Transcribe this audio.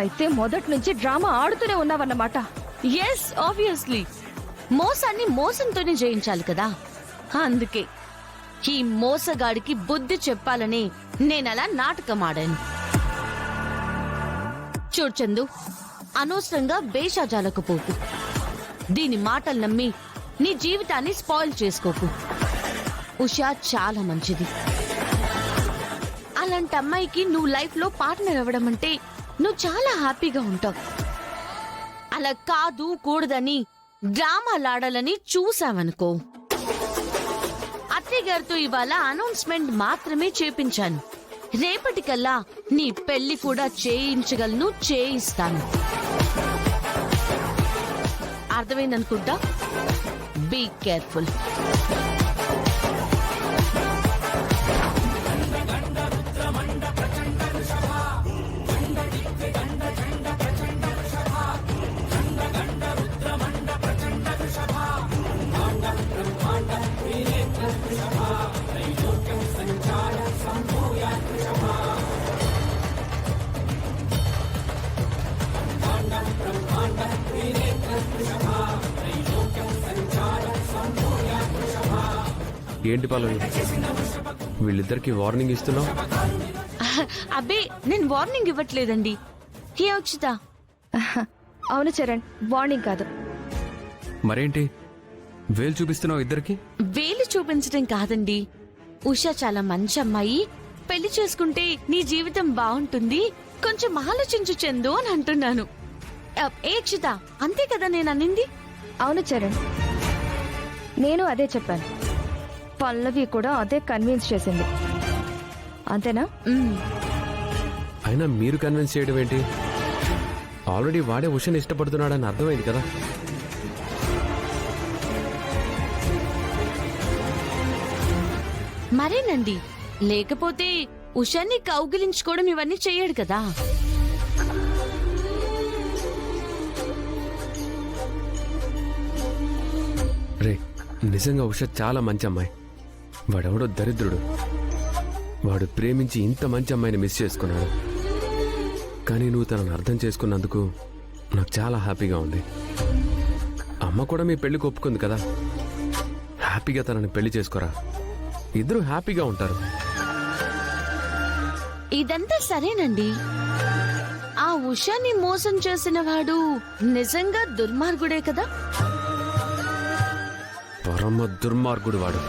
అయితే మొదటి నుంచి డ్రామా ఆడుతూనే ఉన్నావన్నమాట. ఎస్, ఆబ్వియస్లీ మోసాన్ని మోసంతోనే జయించాలి కదా. అందుకే ఈ మోసగాడికి బుద్ధి చెప్పాలని నేనలా నాటకం ఆడాను. చూడు చందు, అనవసరంగా బేషాజాలకు పోకు. దీని మాటలు నమ్మి నీ జీవితాన్ని స్పాయిల్ చేసుకోకు. ఉషా చాలా మంచిది. అలాంటి అమ్మాయికి నువ్వు లైఫ్ లో పార్ట్నర్ అవ్వడం అంటే నువ్వు చాలా హ్యాపీగా ఉంటావు. అలా కాదు కూడదని డ్రామాలాడాలని చూసావనుకో, అత్తయ్య గారితో ఇవాళ అనౌన్స్మెంట్ మాత్రమే చేపించాను. రేపటికల్లా నీ పెళ్లి కూడా చేయించగలను, చేయిస్తాను. అర్థమైందనుకుంటా. Be careful. ఏంటి పల్లవి, వీళ్ళిద్దరికి వార్నింగ్ ఇస్తున్నావు? అబ్బే, నేను వార్నింగ్ ఇవ్వట్లేదండి. ఏ అక్షిత? అవును చరణ్, వార్నింగ్ కాదు. మరేంటి వేలు చూపిస్తున్నావు ఇద్దరికి? వేలు చూపించడం కాదండి. ఉషా చాలా మంచి అమ్మాయి, పెళ్లి చేసుకుంటే నీ జీవితం బాగుంటుంది, కొంచెం ఆలోచించు చందు అని అంటున్నాను. ఏ అక్షిత, అంతే కదా నేను అనింది? అవును చరణ్, నేను అదే చెప్పాను. పల్లవి కూడా అదే కన్విన్స్ చేసింది, అంతేనా? అయినా మీరు కన్విన్స్ చేయడం ఏంటి? ఆల్రెడీ వాడే ఉషని ఇష్టపడుతున్నాడని అర్థమైంది కదా. మరేనండి, లేకపోతే ఉషాన్ని కౌగిలించుకోవడం ఇవన్నీ చెయ్యడు కదా. రే, నిజంగా ఉష చాలా మంచి అమ్మాయి. వాడెవడో దరిద్రుడు. వాడు ప్రేమించి ఇంత మంచి అమ్మాయిని మిస్ చేసుకున్నాడు. కానీ నువ్వు తనను అర్థం చేసుకున్నందుకు నాకు చాలా హ్యాపీగా ఉంది. అమ్మ కూడా మీ పెళ్లికి ఒప్పుకుంది కదా. హ్యాపీగా తనని పెళ్లి చేసుకోరా, ఇద్దరు హ్యాపీగా ఉంటారు. ఇదంతా సరేనండి. ఆ ఉషాని మోసం చేసిన వాడు నిజంగా దుర్మార్గుడే కదా. పరమ దుర్మార్గుడు వాడు.